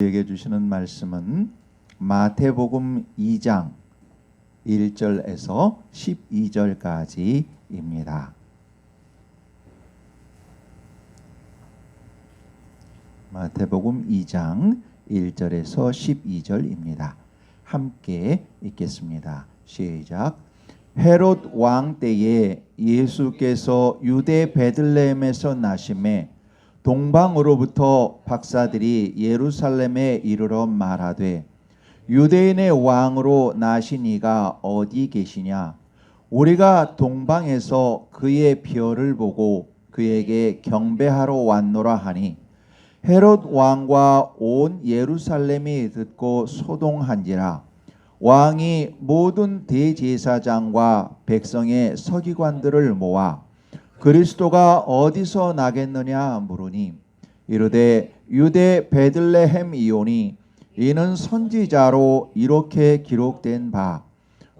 우리에게 주시는 말씀은 마태복음 2장 1절에서 12절까지입니다. 마태복음 2장 1절에서 12절입니다. 함께 읽겠습니다. 시작. 헤롯 왕 때에 예수께서 유대 베들레헴에서 나심에 동방으로부터 박사들이 예루살렘에 이르러 말하되 유대인의 왕으로 나신 이가 어디 계시냐? 우리가 동방에서 그의 별을 보고 그에게 경배하러 왔노라 하니 헤롯 왕과 온 예루살렘이 듣고 소동한지라. 왕이 모든 대제사장과 백성의 서기관들을 모아 그리스도가 어디서 나겠느냐 물으니 이르되 유대 베들레헴이오니 이는 선지자로 이렇게 기록된 바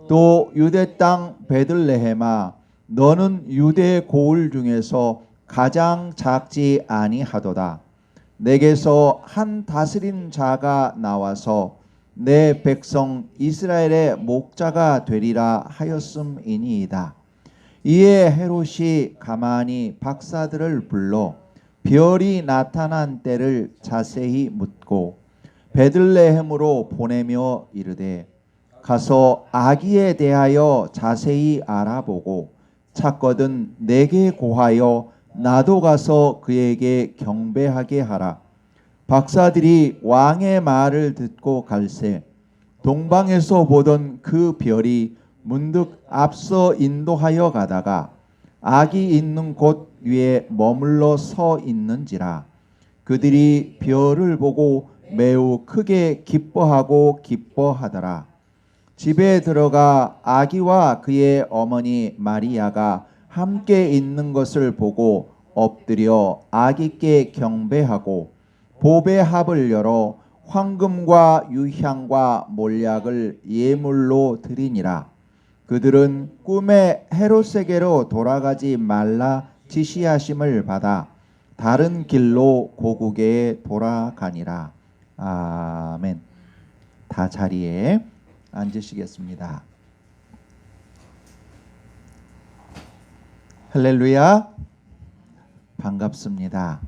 또 유대 땅 베들레헴아 너는 유대 고을 중에서 가장 작지 아니하도다. 내게서 한 다스린 자가 나와서 내 백성 이스라엘의 목자가 되리라 하였음이니이다. 이에 헤롯이 가만히 박사들을 불러 별이 나타난 때를 자세히 묻고 베들레헴으로 보내며 이르되 가서 아기에 대하여 자세히 알아보고 찾거든 내게 고하여 나도 가서 그에게 경배하게 하라. 박사들이 왕의 말을 듣고 갈새 동방에서 보던 그 별이 문득 앞서 인도하여 가다가 아기 있는 곳 위에 머물러 서 있는지라. 그들이 별을 보고 매우 크게 기뻐하더라. 집에 들어가 아기와 그의 어머니 마리아가 함께 있는 것을 보고 엎드려 아기께 경배하고 보배 합을 열어 황금과 유향과 몰약을 예물로 드리니라. 그들은 꿈에 헤롯에게로 돌아가지 말라 지시하심을 받아 다른 길로 고국에 돌아가니라. 아멘. 다 자리에 앉으시겠습니다. 할렐루야. 반갑습니다.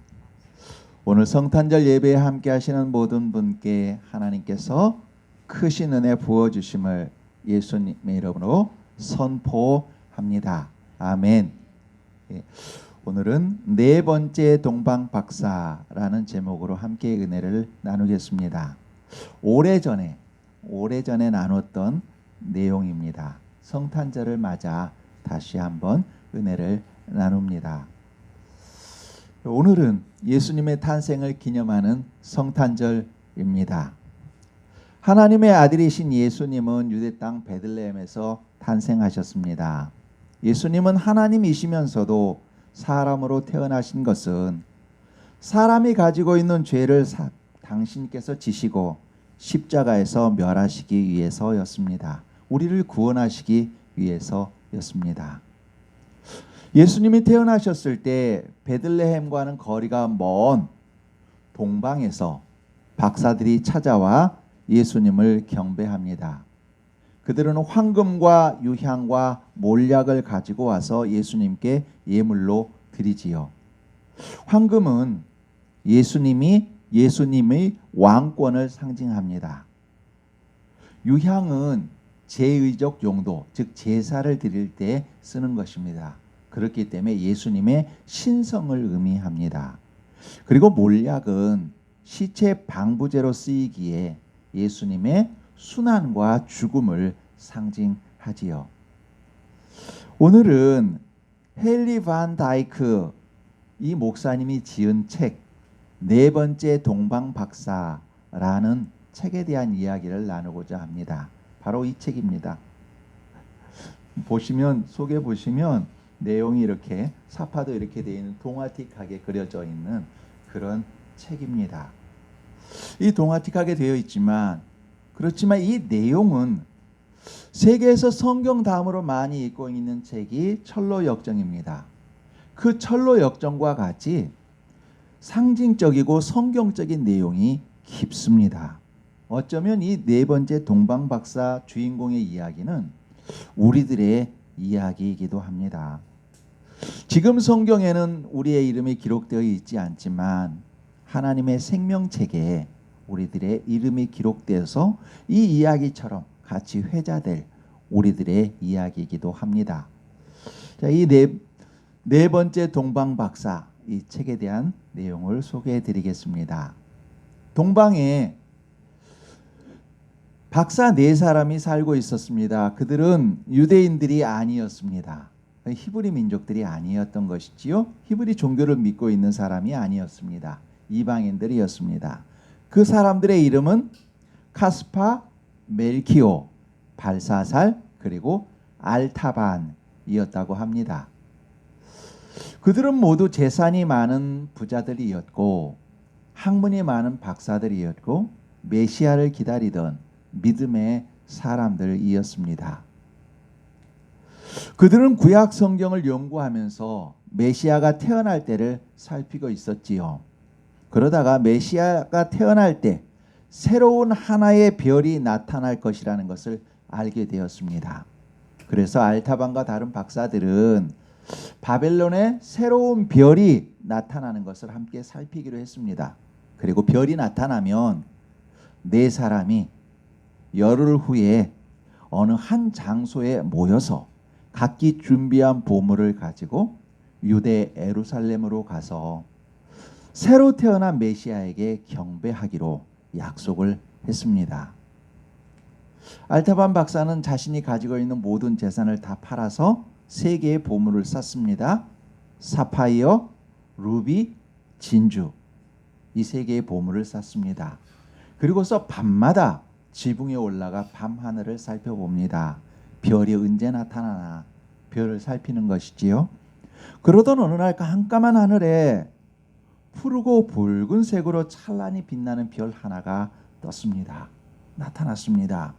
오늘 성탄절 예배에 함께 하시는 모든 분께 하나님께서 크신 은혜 부어주심을 예수님의 이름으로 선포합니다. 아멘. 오늘은 네 번째 동방박사라는 제목으로 함께 은혜를 나누겠습니다. 오래전에 나눴던 내용입니다. 성탄절을 맞아 다시 한번 은혜를 나눕니다. 오늘은 예수님의 탄생을 기념하는 성탄절입니다. 하나님의 아들이신 예수님은 유대 땅 베들레헴에서 탄생하셨습니다. 예수님은 하나님이시면서도 사람으로 태어나신 것은 사람이 가지고 있는 죄를 당신께서 지시고 십자가에서 멸하시기 위해서였습니다. 우리를 구원하시기 위해서였습니다. 예수님이 태어나셨을 때 베들레헴과는 거리가 먼 동방에서 박사들이 찾아와 예수님을 경배합니다. 그들은 황금과 유향과 몰약을 가지고 와서 예수님께 예물로 드리지요. 황금은 예수님의 왕권을 상징합니다. 유향은 제의적 용도, 즉 제사를 드릴 때 쓰는 것입니다. 그렇기 때문에 예수님의 신성을 의미합니다. 그리고 몰약은 시체 방부제로 쓰이기에 예수님의 순환과 죽음을 상징하지요. 오늘은 헨리 반 다이크 이 목사님이 지은 책 네 번째 동방박사라는 책에 대한 이야기를 나누고자 합니다. 바로 이 책입니다. 속에 보시면 내용이 이렇게 사파도 이렇게 되어 있는 동화틱하게 그려져 있는 그런 책입니다. 이 동화틱하게 되어 있지만 그렇지만 이 내용은 세계에서 성경 다음으로 많이 읽고 있는 책이 철로역정입니다. 그 철로역정과 같이 상징적이고 성경적인 내용이 깊습니다. 어쩌면 이 네 번째 동방박사 주인공의 이야기는 우리들의 이야기이기도 합니다. 지금 성경에는 우리의 이름이 기록되어 있지 않지만 하나님의 생명책에 우리들의 이름이 기록되어서 이 이야기처럼 같이 회자될 우리들의 이야기이기도 합니다. 자, 이 네 번째 동방박사 이 책에 대한 내용을 소개해 드리겠습니다. 동방에 박사 네 사람이 살고 있었습니다. 그들은 유대인들이 아니었습니다. 히브리 민족들이 아니었던 것이지요. 히브리 종교를 믿고 있는 사람이 아니었습니다. 이방인들이었습니다. 그 사람들의 이름은 카스파, 멜키오, 발사살 그리고 알타반이었다고 합니다. 그들은 모두 재산이 많은 부자들이었고 학문이 많은 박사들이었고 메시아를 기다리던 믿음의 사람들이었습니다. 그들은 구약 성경을 연구하면서 메시아가 태어날 때를 살피고 있었지요. 그러다가 메시아가 태어날 때 새로운 하나의 별이 나타날 것이라는 것을 알게 되었습니다. 그래서 알타반과 다른 박사들은 바벨론에 새로운 별이 나타나는 것을 함께 살피기로 했습니다. 그리고 별이 나타나면 네 사람이 열흘 후에 어느 한 장소에 모여서 각기 준비한 보물을 가지고 유대 예루살렘으로 가서 새로 태어난 메시아에게 경배하기로 약속을 했습니다. 알타반 박사는 자신이 가지고 있는 모든 재산을 다 팔아서 세 개의 보물을 샀습니다. 사파이어, 루비, 진주 이 세 개의 보물을 샀습니다. 그리고서 밤마다 지붕에 올라가 밤하늘을 살펴봅니다. 별이 언제 나타나나 별을 살피는 것이지요. 그러던 어느 날 깜깜한 하늘에 푸르고 붉은색으로 찬란히 빛나는 별 하나가 떴습니다. 나타났습니다.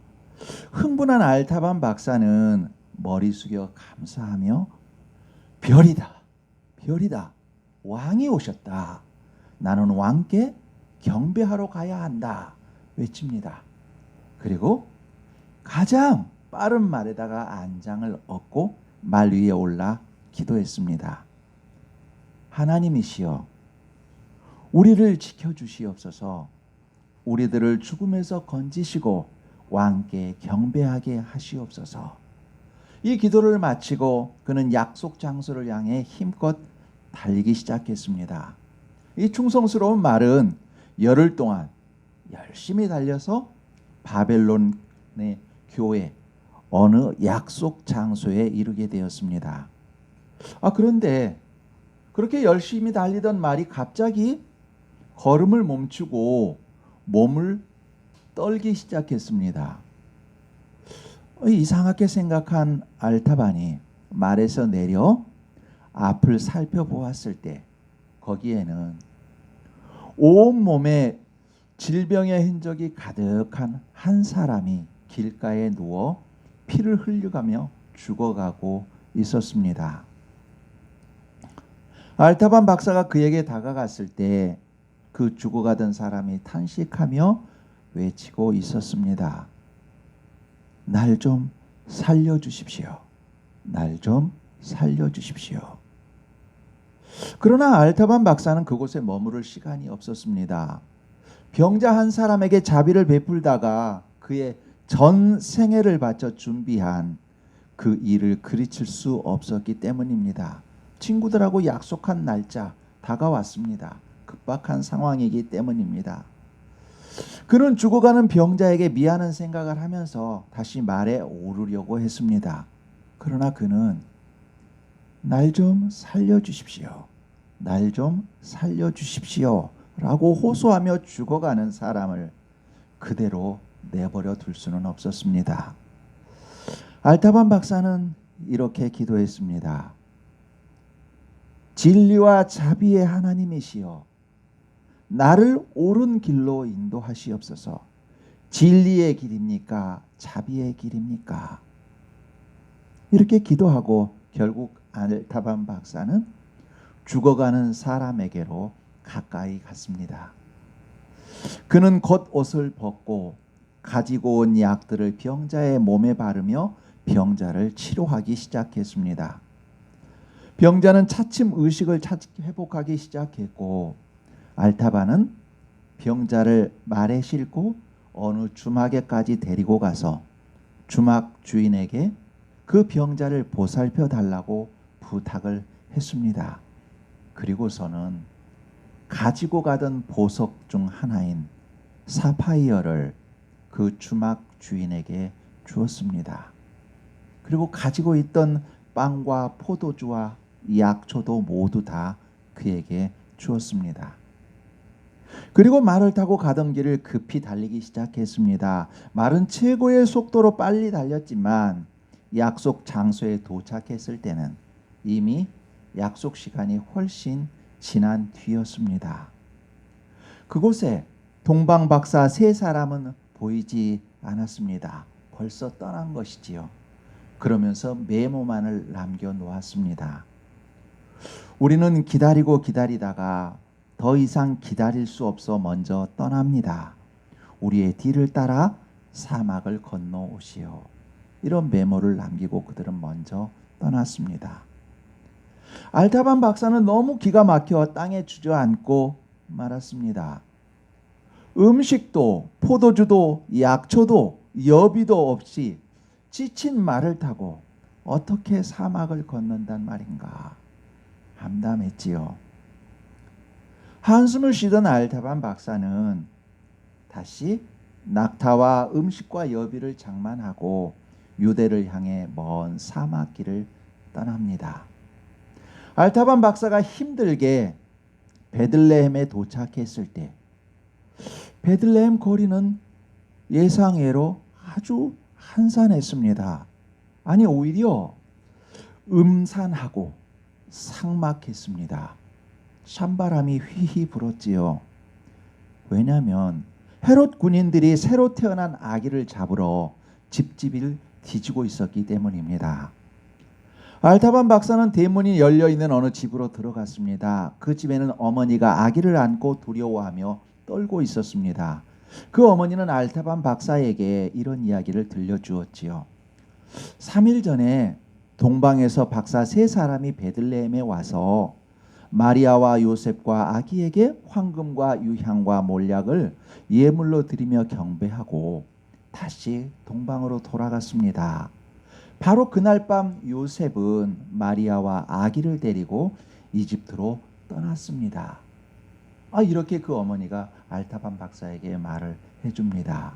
흥분한 알타반 박사는 머리 숙여 감사하며 별이다, 별이다, 왕이 오셨다. 나는 왕께 경배하러 가야 한다 외칩니다. 그리고 가장 빠른 말에다가 안장을 얻고 말 위에 올라 기도했습니다. 하나님이시여, 우리를 지켜주시옵소서. 우리들을 죽음에서 건지시고 왕께 경배하게 하시옵소서. 이 기도를 마치고 그는 약속 장소를 향해 힘껏 달리기 시작했습니다. 이 충성스러운 말은 열흘 동안 열심히 달려서 바벨론의 교회 어느 약속 장소에 이르게 되었습니다. 그런데 그렇게 열심히 달리던 말이 갑자기 걸음을 멈추고 몸을 떨기 시작했습니다. 이상하게 생각한 알타반이 말에서 내려 앞을 살펴보았을 때 거기에는 온몸에 질병의 흔적이 가득한 한 사람이 길가에 누워 피를 흘려가며 죽어가고 있었습니다. 알타반 박사가 그에게 다가갔을 때 그 죽어가던 사람이 탄식하며 외치고 있었습니다. 날 좀 살려주십시오. 날 좀 살려주십시오. 그러나 알타반 박사는 그곳에 머무를 시간이 없었습니다. 병자 한 사람에게 자비를 베풀다가 그의 전 생애를 바쳐 준비한 그 일을 그르칠 수 없었기 때문입니다. 친구들하고 약속한 날짜 다가왔습니다. 급박한 상황이기 때문입니다. 그는 죽어가는 병자에게 미안한 생각을 하면서 다시 말에 오르려고 했습니다. 그러나 그는 날 좀 살려주십시오. 날 좀 살려주십시오. 라고 호소하며 죽어가는 사람을 그대로 내버려 둘 수는 없었습니다. 알타반 박사는 이렇게 기도했습니다. 진리와 자비의 하나님이시여, 나를 옳은 길로 인도하시옵소서. 진리의 길입니까? 자비의 길입니까? 이렇게 기도하고 결국 알타반 박사는 죽어가는 사람에게로 가까이 갔습니다. 그는 겉옷을 벗고 가지고 온 약들을 병자의 몸에 바르며 병자를 치료하기 시작했습니다. 병자는 차츰 의식을 회복하기 시작했고 알타바는 병자를 말에 싣고 어느 주막에까지 데리고 가서 주막 주인에게 그 병자를 보살펴 달라고 부탁을 했습니다. 그리고서는 가지고 가던 보석 중 하나인 사파이어를 그 주막 주인에게 주었습니다. 그리고 가지고 있던 빵과 포도주와 약초도 모두 다 그에게 주었습니다. 그리고 말을 타고 가던 길을 급히 달리기 시작했습니다. 말은 최고의 속도로 빨리 달렸지만 약속 장소에 도착했을 때는 이미 약속 시간이 훨씬 지난 뒤였습니다. 그곳에 동방박사 세 사람은 보이지 않았습니다. 벌써 떠난 것이지요. 그러면서 메모만을 남겨놓았습니다. 우리는 기다리고 기다리다가 더 이상 기다릴 수 없어 먼저 떠납니다. 우리의 뒤를 따라 사막을 건너오시오. 이런 메모를 남기고 그들은 먼저 떠났습니다. 알타반 박사는 너무 기가 막혀 땅에 주저앉고 말았습니다. 음식도 포도주도 약초도 여비도 없이 지친 말을 타고 어떻게 사막을 건넌단 말인가 암담했지요. 한숨을 쉬던 알타반 박사는 다시 낙타와 음식과 여비를 장만하고 유대를 향해 먼 사막길을 떠납니다. 알타반 박사가 힘들게 베들레헴에 도착했을 때 베들레헴 거리는 예상외로 아주 한산했습니다. 아니 오히려 음산하고 삭막했습니다. 찬바람이 휘휘 불었지요. 왜냐하면 헤롯 군인들이 새로 태어난 아기를 잡으러 집집을 뒤지고 있었기 때문입니다. 알타반 박사는 대문이 열려있는 어느 집으로 들어갔습니다. 그 집에는 어머니가 아기를 안고 두려워하며 떨고 있었습니다. 그 어머니는 알타반 박사에게 이런 이야기를 들려주었지요. 3일 전에 동방에서 박사 세 사람이 베들레헴에 와서 마리아와 요셉과 아기에게 황금과 유향과 몰약을 예물로 드리며 경배하고 다시 동방으로 돌아갔습니다. 바로 그날 밤 요셉은 마리아와 아기를 데리고 이집트로 떠났습니다. 이렇게 그 어머니가 알타반 박사에게 말을 해줍니다.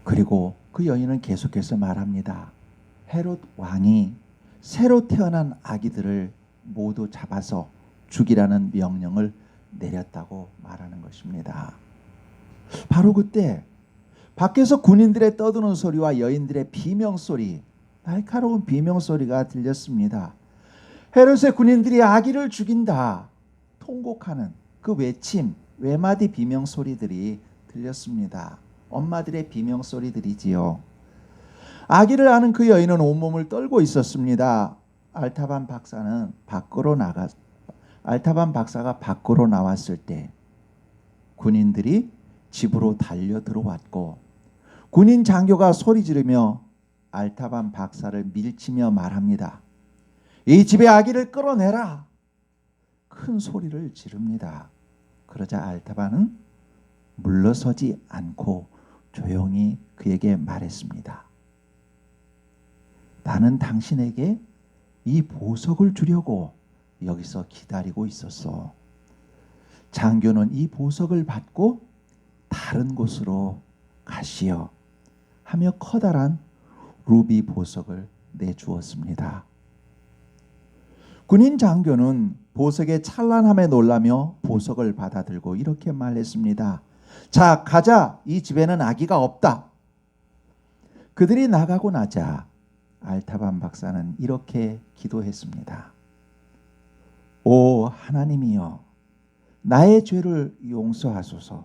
그리고 그 여인은 계속해서 말합니다. 헤롯 왕이 새로 태어난 아기들을 모두 잡아서 죽이라는 명령을 내렸다고 말하는 것입니다. 바로 그때 밖에서 군인들의 떠드는 소리와 여인들의 비명소리, 날카로운 비명소리가 들렸습니다. 헤롯의 군인들이 아기를 죽인다 통곡하는 그 외침, 외마디 비명소리들이 들렸습니다. 엄마들의 비명소리들이지요. 아기를 아는 그 여인은 온몸을 떨고 있었습니다. 알타반 박사가 밖으로 나왔을 때 군인들이 집으로 달려 들어왔고 군인 장교가 소리 지르며 알타반 박사를 밀치며 말합니다. 이 집의 아기를 끌어내라. 큰 소리를 지릅니다. 그러자 알타반은 물러서지 않고 조용히 그에게 말했습니다. 나는 당신에게 이 보석을 주려고 여기서 기다리고 있었어. 장교는 이 보석을 받고 다른 곳으로 가시오 하며 커다란 루비 보석을 내주었습니다. 군인 장교는 보석의 찬란함에 놀라며 보석을 받아들고 이렇게 말했습니다. 자, 가자. 이 집에는 아기가 없다. 그들이 나가고 나자 알타반 박사는 이렇게 기도했습니다. 오 하나님이여, 나의 죄를 용서하소서.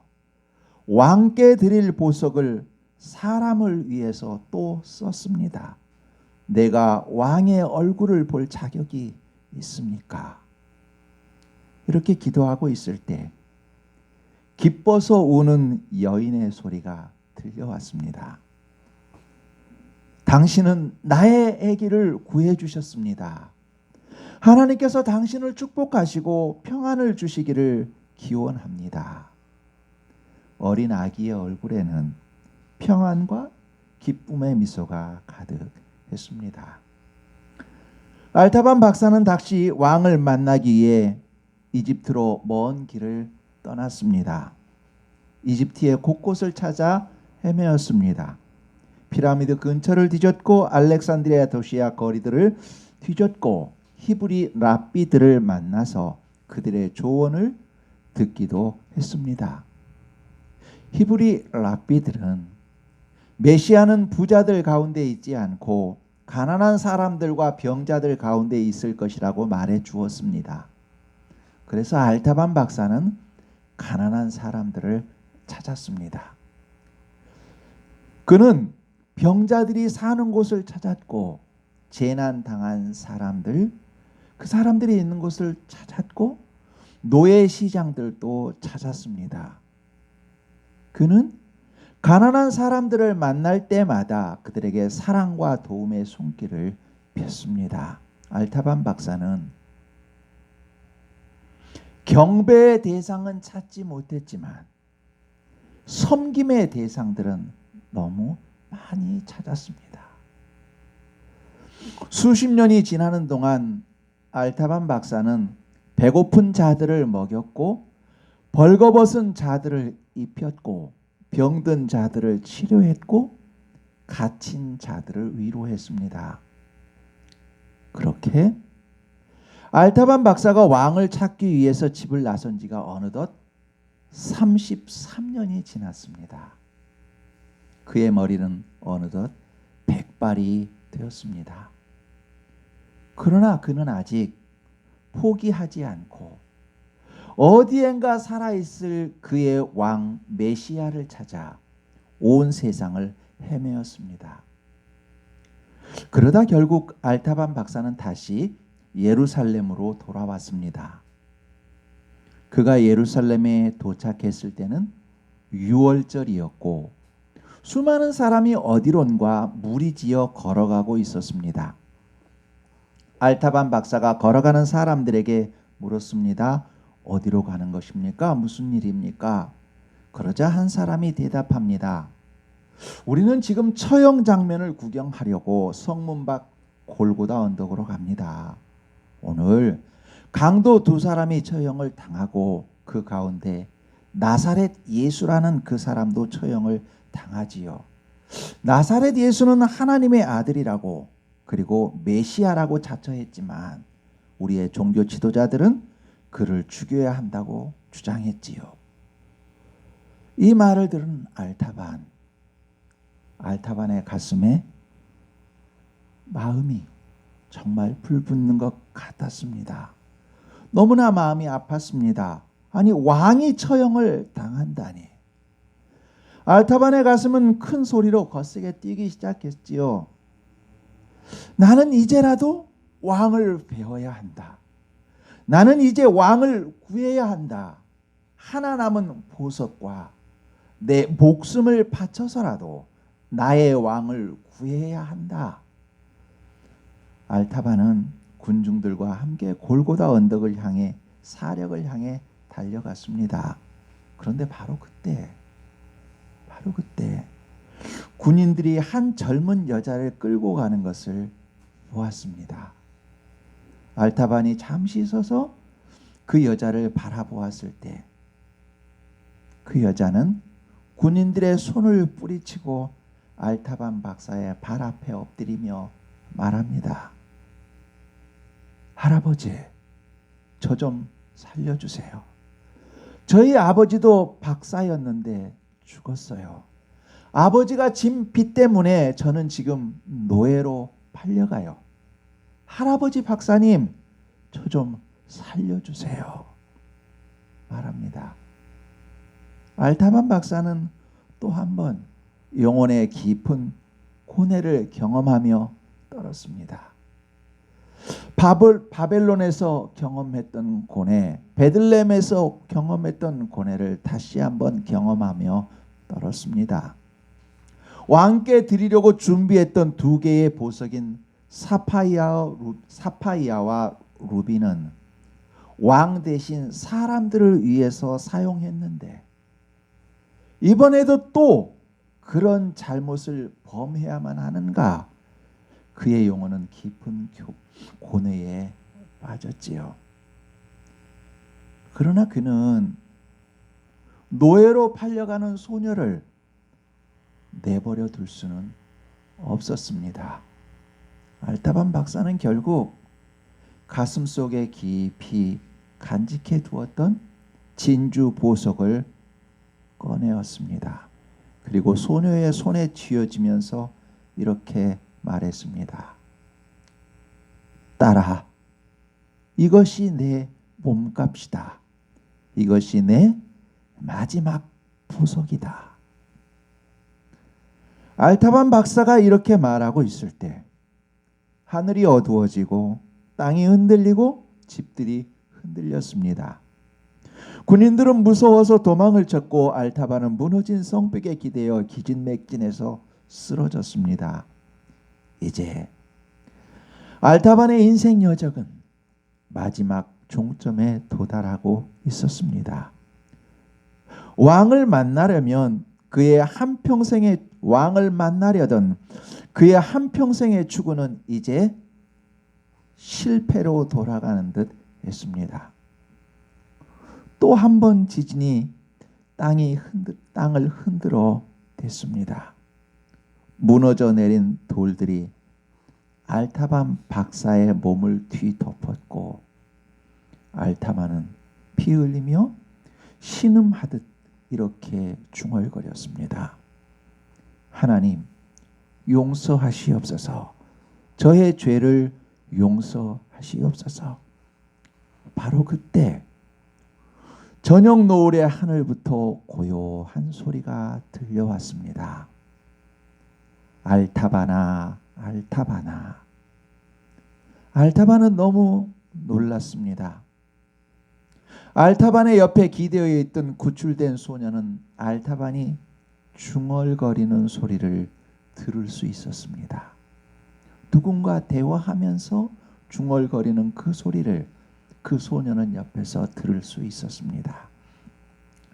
왕께 드릴 보석을 사람을 위해서 또 썼습니다. 내가 왕의 얼굴을 볼 자격이 있습니까? 이렇게 기도하고 있을 때 기뻐서 우는 여인의 소리가 들려왔습니다. 당신은 나의 아기를 구해 주셨습니다. 하나님께서 당신을 축복하시고 평안을 주시기를 기원합니다. 어린 아기의 얼굴에는 평안과 기쁨의 미소가 가득했습니다. 알타반 박사는 다시 왕을 만나기 위해 이집트로 먼 길을 떠났습니다. 이집트의 곳곳을 찾아 헤매었습니다. 피라미드 근처를 뒤졌고 알렉산드리아 도시와 거리들을 뒤졌고 히브리 랍비들을 만나서 그들의 조언을 듣기도 했습니다. 히브리 랍비들은 메시아는 부자들 가운데 있지 않고 가난한 사람들과 병자들 가운데 있을 것이라고 말해 주었습니다. 그래서 알타반 박사는 가난한 사람들을 찾았습니다. 그는 병자들이 사는 곳을 찾았고 재난 당한 사람들, 그 사람들이 있는 곳을 찾았고 노예 시장들도 찾았습니다. 그는 가난한 사람들을 만날 때마다 그들에게 사랑과 도움의 손길을 폈습니다. 알타반 박사는 경배의 대상은 찾지 못했지만 섬김의 대상들은 너무 많이 찾았습니다. 수십 년이 지나는 동안 알타반 박사는 배고픈 자들을 먹였고 벌거벗은 자들을 입혔고 병든 자들을 치료했고 갇힌 자들을 위로했습니다. 그렇게 알타반 박사가 왕을 찾기 위해서 집을 나선 지가 어느덧 33년이 지났습니다. 그의 머리는 어느덧 백발이 되었습니다. 그러나 그는 아직 포기하지 않고 어디엔가 살아있을 그의 왕 메시아를 찾아 온 세상을 헤매었습니다. 그러다 결국 알타반 박사는 다시 예루살렘으로 돌아왔습니다. 그가 예루살렘에 도착했을 때는 6월절이었고 수많은 사람이 어디론가 무리지어 걸어가고 있었습니다. 알타반 박사가 걸어가는 사람들에게 물었습니다. 어디로 가는 것입니까? 무슨 일입니까? 그러자 한 사람이 대답합니다. 우리는 지금 처형 장면을 구경하려고 성문 밖 골고다 언덕으로 갑니다. 오늘 강도 두 사람이 처형을 당하고 그 가운데 나사렛 예수라는 그 사람도 처형을 당하지요. 나사렛 예수는 하나님의 아들이라고 그리고 메시아라고 자처했지만 우리의 종교 지도자들은 그를 죽여야 한다고 주장했지요. 이 말을 들은 알타반의 가슴에 마음이 정말 불붙는 것 같았습니다. 너무나 마음이 아팠습니다. 아니 왕이 처형을 당한다니. 알타반의 가슴은 큰 소리로 거세게 뛰기 시작했지요. 나는 이제라도 왕을 배워야 한다. 나는 이제 왕을 구해야 한다. 하나 남은 보석과 내 목숨을 바쳐서라도 나의 왕을 구해야 한다. 알타반은 군중들과 함께 골고다 언덕을 향해 사력을 향해 달려갔습니다. 그런데 바로 그때 군인들이 한 젊은 여자를 끌고 가는 것을 보았습니다. 알타반이 잠시 서서 그 여자를 바라보았을 때 그 여자는 군인들의 손을 뿌리치고 알타반 박사의 발 앞에 엎드리며 말합니다. 할아버지, 저 좀 살려주세요. 저희 아버지도 박사였는데 죽었어요. 아버지가 진 빚 때문에 저는 지금 노예로 팔려가요. 할아버지 박사님, 저 좀 살려주세요. 말합니다. 알타반 박사는 또 한 번 영혼의 깊은 고뇌를 경험하며 떨었습니다. 바벨론에서 경험했던 고뇌, 베들레헴에서 경험했던 고뇌를 다시 한번 경험하며 떨었습니다. 왕께 드리려고 준비했던 두 개의 보석인 사파이아와 루비는 왕 대신 사람들을 위해서 사용했는데 이번에도 또 그런 잘못을 범해야만 하는가? 그의 영혼은 깊은 고뇌에 빠졌지요. 그러나 그는 노예로 팔려가는 소녀를 내버려 둘 수는 없었습니다. 알타반 박사는 결국 가슴속에 깊이 간직해 두었던 진주 보석을 꺼내었습니다. 그리고 소녀의 손에 쥐어지면서 이렇게 말했습니다. 딸아, 이것이 내 몸값이다. 이것이 내 마지막 보석이다. 알타반 박사가 이렇게 말하고 있을 때 하늘이 어두워지고 땅이 흔들리고 집들이 흔들렸습니다. 군인들은 무서워서 도망을 쳤고 알타반은 무너진 성벽에 기대어 기진맥진해서 쓰러졌습니다. 이제 알타반의 인생 여정은 마지막 종점에 도달하고 있었습니다. 왕을 만나려면 그의 한평생의 왕을 만나려던 그의 한평생의 추구는 이제 실패로 돌아가는 듯 했습니다. 또 한 번 지진이 땅을 흔들어 댔습니다. 무너져 내린 돌들이 알타반 박사의 몸을 뒤덮었고 알타반은 피 흘리며 신음하듯 이렇게 중얼거렸습니다. 하나님, 용서하시옵소서. 저의 죄를 용서하시옵소서. 바로 그때 저녁 노을의 하늘부터 고요한 소리가 들려왔습니다. 알타바나, 알타바나. 알타바는 너무 놀랐습니다. 알타반의 옆에 기대어 있던 구출된 소녀는 알타반이 중얼거리는 소리를 들을 수 있었습니다. 누군가 대화하면서 중얼거리는 그 소리를 그 소녀는 옆에서 들을 수 있었습니다.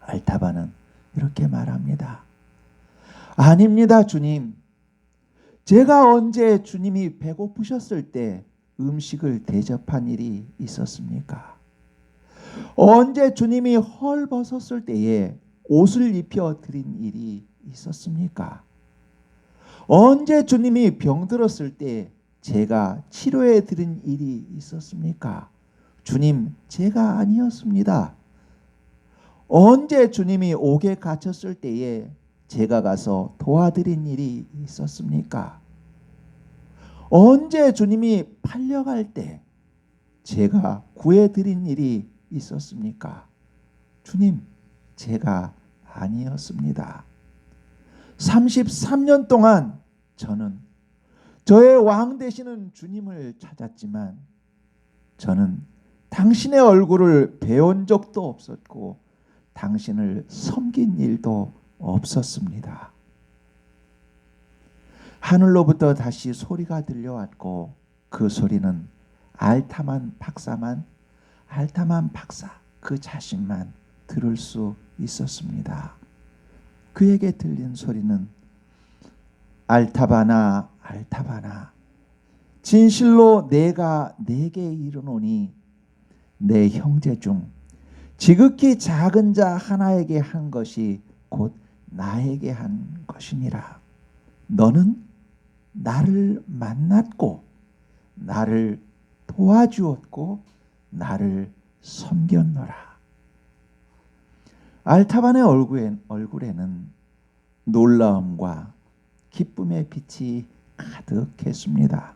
알타반은 이렇게 말합니다. 아닙니다, 주님. 제가 언제 주님이 배고프셨을 때 음식을 대접한 일이 있었습니까? 언제 주님이 헐벗었을 때에 옷을 입혀 드린 일이 있었습니까? 언제 주님이 병들었을 때 제가 치료해 드린 일이 있었습니까? 주님, 제가 아니었습니다. 언제 주님이 옥에 갇혔을 때에 제가 가서 도와드린 일이 있었습니까? 언제 주님이 팔려갈 때 제가 구해드린 일이 있었습니까? 주님, 제가 아니었습니다. 33년 동안 저는 저의 왕 되시는 주님을 찾았지만 저는 당신의 얼굴을 배운 적도 없었고 당신을 섬긴 일도 없었습니다. 하늘로부터 다시 소리가 들려왔고 그 소리는 알타만 박사 그 자신만 들을 수 있었습니다. 그에게 들린 소리는 알타바나 알타바나 진실로 내가 네게 이르노니 내 형제 중 지극히 작은 자 하나에게 한 것이 곧 나에게 한 것이니라. 너는 나를 만났고 나를 도와주었고 나를 섬겼노라. 알타반의 얼굴에는 놀라움과 기쁨의 빛이 가득했습니다.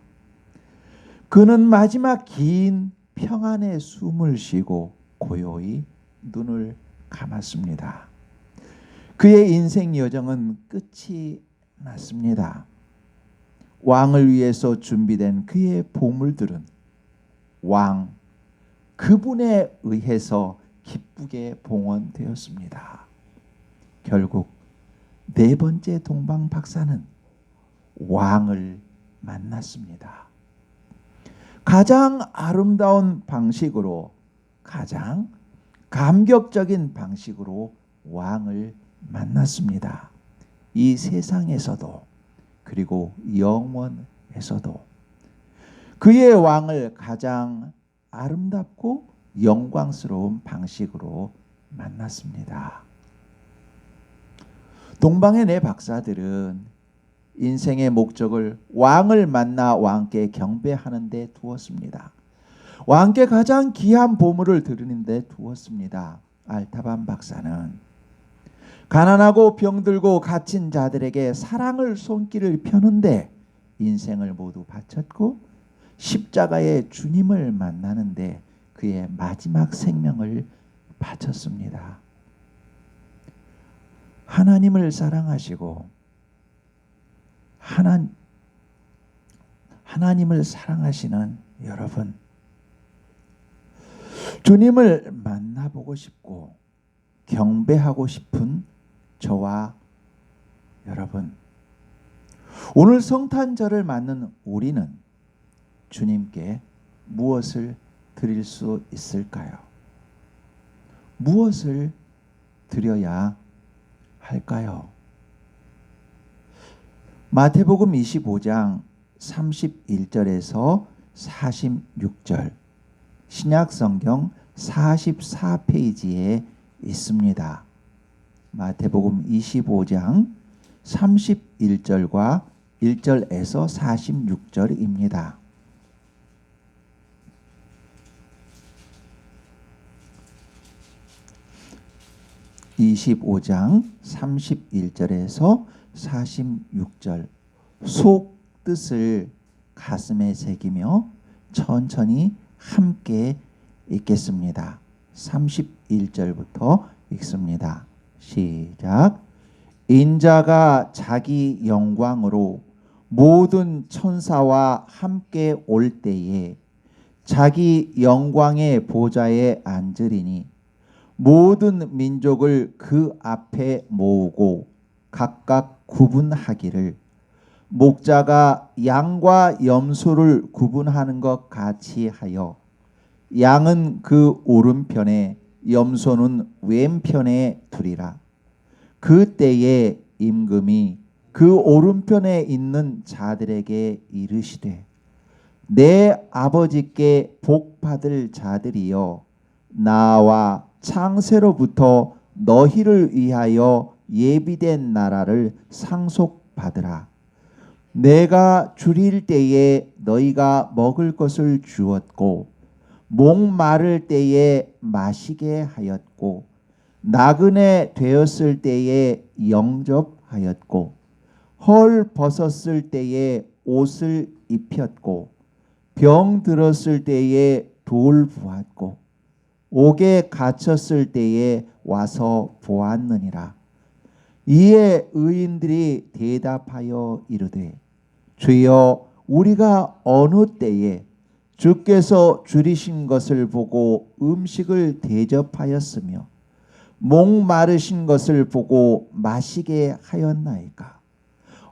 그는 마지막 긴 평안의 숨을 쉬고 고요히 눈을 감았습니다. 그의 인생 여정은 끝이 났습니다. 왕을 위해서 준비된 그의 보물들은 왕 그분에 의해서 기쁘게 봉헌되었습니다. 결국 네 번째 동방 박사는 왕을 만났습니다. 가장 아름다운 방식으로, 가장 감격적인 방식으로 왕을 만났습니다. 이 세상에서도 그리고 영원에서도 그의 왕을 가장 아름답고 영광스러운 방식으로 만났습니다. 동방의 네 박사들은 인생의 목적을 왕을 만나 왕께 경배하는 데 두었습니다. 왕께 가장 귀한 보물을 드리는 데 두었습니다. 알타반 박사는 가난하고 병들고 갇힌 자들에게 사랑을 손길을 펴는데 인생을 모두 바쳤고 십자가의 주님을 만나는데 그의 마지막 생명을 바쳤습니다. 하나님을 사랑하시고 하나님을 사랑하시는 여러분, 주님을 만나보고 싶고 경배하고 싶은 저와 여러분, 오늘 성탄절을 맞는 우리는 주님께 무엇을 드릴 수 있을까요? 무엇을 드려야 할까요? 마태복음 25장 31절에서 46절, 신약성경 44페이지에 있습니다. 마태복음 25장 31절과 1절에서 46절입니다. (25장 31절에서 46절) 속 뜻을 가슴에 새기며 천천히 함께 읽겠습니다. 31절부터 읽습니다. 시작. 인자가 자기 영광으로 모든 천사와 함께 올 때에 자기 영광의 보좌에 앉으리니 모든 민족을 그 앞에 모으고 각각 구분하기를 목자가 양과 염소를 구분하는 것 같이 하여 양은 그 오른편에 염소는 왼편에 두리라. 그 때에 임금이 그 오른편에 있는 자들에게 이르시되 내 아버지께 복 받을 자들이여 나와 창세로부터 너희를 위하여 예비된 나라를 상속받으라. 내가 줄일 때에 너희가 먹을 것을 주었고 목마를 때에 마시게 하였고 나그네 되었을 때에 영접하였고 헐 벗었을 때에 옷을 입혔고 병 들었을 때에 돌보았고 옥에 갇혔을 때에 와서 보았느니라. 이에 의인들이 대답하여 이르되 주여 우리가 어느 때에 주께서 줄이신 것을 보고 음식을 대접하였으며 목마르신 것을 보고 마시게 하였나이까?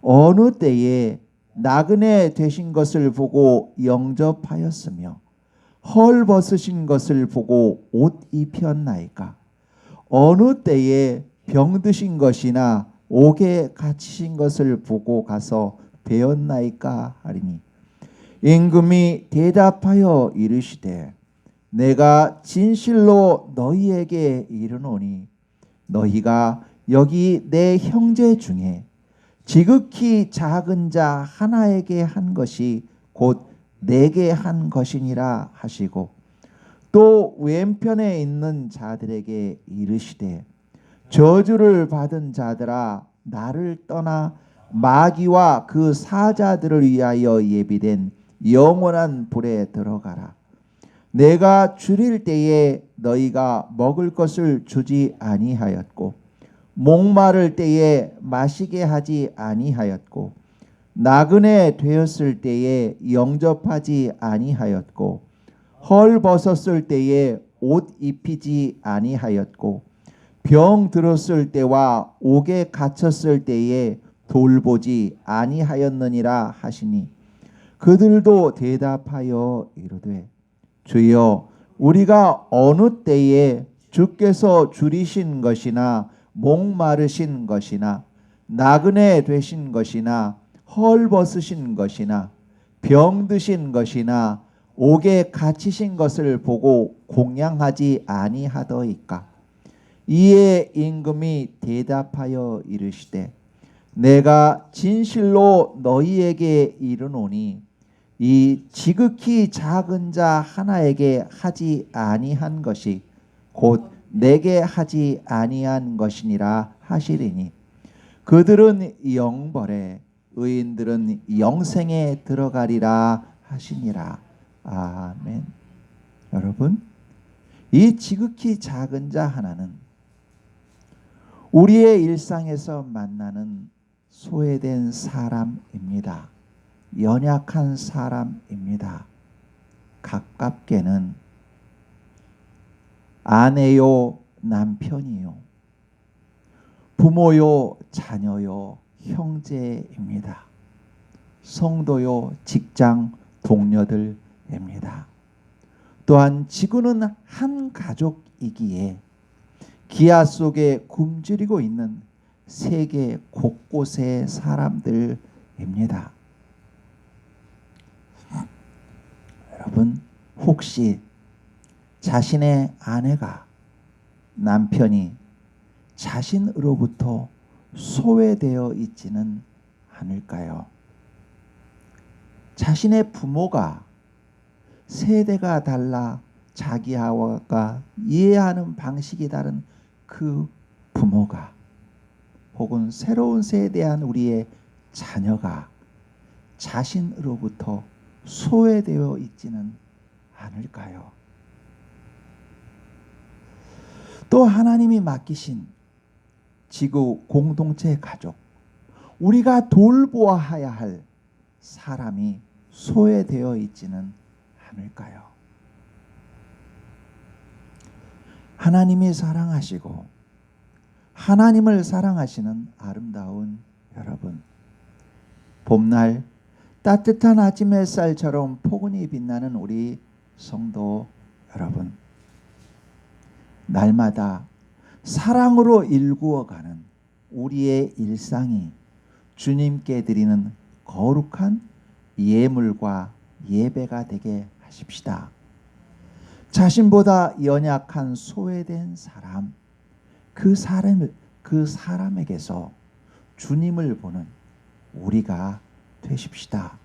어느 때에 나그네 되신 것을 보고 영접하였으며 헐 벗으신 것을 보고 옷 입혔나이까? 어느 때에 병드신 것이나 옥에 갇히신 것을 보고 가서 배웠나이까 하리니 임금이 대답하여 이르시되 내가 진실로 너희에게 이르노니 너희가 여기 내 형제 중에 지극히 작은 자 하나에게 한 것이 곧 내게 한 것이니라 하시고 또 왼편에 있는 자들에게 이르시되 저주를 받은 자들아 나를 떠나 마귀와 그 사자들을 위하여 예비된 영원한 불에 들어가라. 내가 줄일 때에 너희가 먹을 것을 주지 아니하였고 목마를 때에 마시게 하지 아니하였고 나그네 되었을 때에 영접하지 아니하였고 헐 벗었을 때에 옷 입히지 아니하였고 병 들었을 때와 옥에 갇혔을 때에 돌보지 아니하였느니라 하시니 그들도 대답하여 이르되 주여 우리가 어느 때에 주께서 줄이신 것이나 목마르신 것이나 나그네 되신 것이나 헐 벗으신 것이나 병 드신 것이나 옥에 갇히신 것을 보고 공양하지 아니하더이까. 이에 임금이 대답하여 이르시되 내가 진실로 너희에게 이르노니 이 지극히 작은 자 하나에게 하지 아니한 것이 곧 내게 하지 아니한 것이니라 하시리니 그들은 영벌에 의인들은 영생에 들어가리라 하시니라. 아멘. 여러분, 이 지극히 작은 자 하나는 우리의 일상에서 만나는 소외된 사람입니다. 연약한 사람입니다. 가깝게는 아내요, 남편이요, 부모요, 자녀요, 형제입니다. 성도요, 직장 동료들입니다. 또한 지구는 한 가족이기에 기아 속에 굶주리고 있는 세계 곳곳의 사람들입니다. 여러분, 혹시 자신의 아내가, 남편이 자신으로부터 소외되어 있지는 않을까요? 자신의 부모가 세대가 달라 자기와 이해하는 방식이 다른 그 부모가, 혹은 새로운 세대에 대한 우리의 자녀가 자신으로부터 소외되어 있지는 않을까요? 또 하나님이 맡기신 지구 공동체 가족, 우리가 돌보아야 할 사람이 소외되어 있지는 않을까요? 하나님이 사랑하시고 하나님을 사랑하시는 아름다운 여러분, 봄날 따뜻한 아침 햇살처럼 포근히 빛나는 우리 성도 여러분, 날마다 사랑으로 일구어가는 우리의 일상이 주님께 드리는 거룩한 예물과 예배가 되게 하십시다. 자신보다 연약한 소외된 사람, 그 사람에게서 주님을 보는 우리가 되십시다.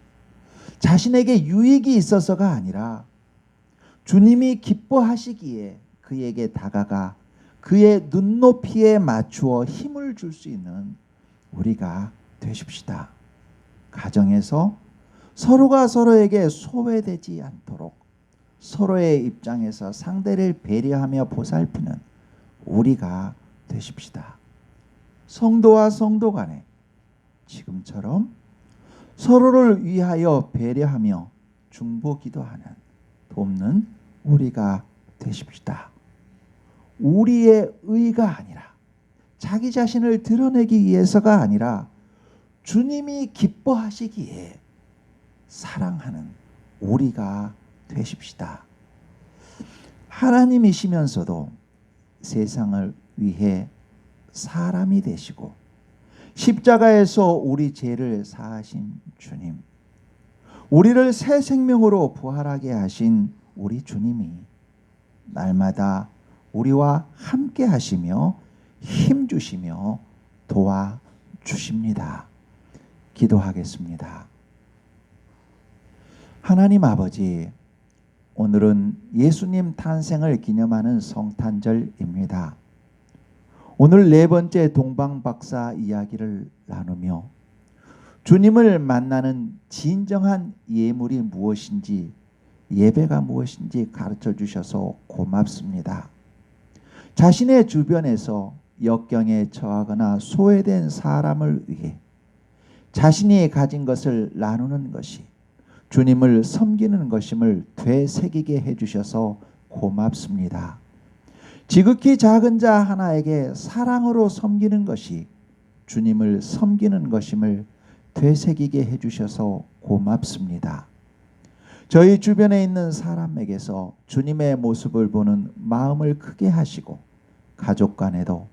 자신에게 유익이 있어서가 아니라 주님이 기뻐하시기에 그에게 다가가 그의 눈높이에 맞추어 힘을 줄 수 있는 우리가 되십시다. 가정에서 서로가 서로에게 소외되지 않도록 서로의 입장에서 상대를 배려하며 보살피는 우리가 되십시다. 성도와 성도 간에 지금처럼 서로를 위하여 배려하며 중보 기도하는, 돕는 우리가 되십시다. 우리의 의가 아니라, 자기 자신을 드러내기 위해서가 아니라 주님이 기뻐하시기에 사랑하는 우리가 되십시다. 하나님이시면서도 세상을 위해 사람이 되시고 십자가에서 우리 죄를 사하신 주님, 우리를 새 생명으로 부활하게 하신 우리 주님이 날마다 우리와 함께 하시며 힘 주시며 도와주십니다. 기도하겠습니다. 하나님 아버지, 오늘은 예수님 탄생을 기념하는 성탄절입니다. 오늘 네 번째 동방박사 이야기를 나누며 주님을 만나는 진정한 예물이 무엇인지, 예배가 무엇인지 가르쳐 주셔서 고맙습니다. 자신의 주변에서 역경에 처하거나 소외된 사람을 위해 자신이 가진 것을 나누는 것이 주님을 섬기는 것임을 되새기게 해주셔서 고맙습니다. 지극히 작은 자 하나에게 사랑으로 섬기는 것이 주님을 섬기는 것임을 되새기게 해주셔서 고맙습니다. 저희 주변에 있는 사람에게서 주님의 모습을 보는 마음을 크게 하시고 가족 간에도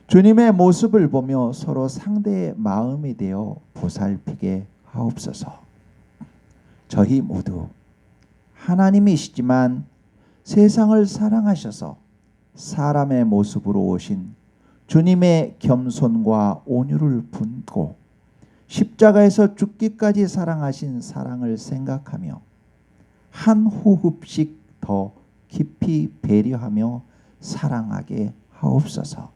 주님의 모습을 보며 서로 상대의 마음이 되어 보살피게 하옵소서. 저희 모두 하나님이시지만 세상을 사랑하셔서 사람의 모습으로 오신 주님의 겸손과 온유를 품고 십자가에서 죽기까지 사랑하신 사랑을 생각하며 한 호흡씩 더 깊이 배려하며 사랑하게 하옵소서.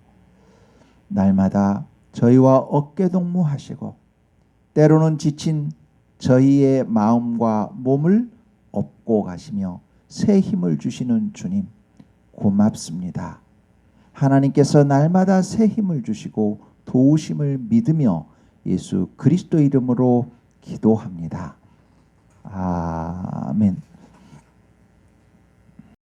날마다 저희와 어깨동무하시고 때로는 지친 저희의 마음과 몸을 업고 가시며 새 힘을 주시는 주님 고맙습니다. 하나님께서 날마다 새 힘을 주시고 도우심을 믿으며 예수 그리스도 이름으로 기도합니다. 아멘.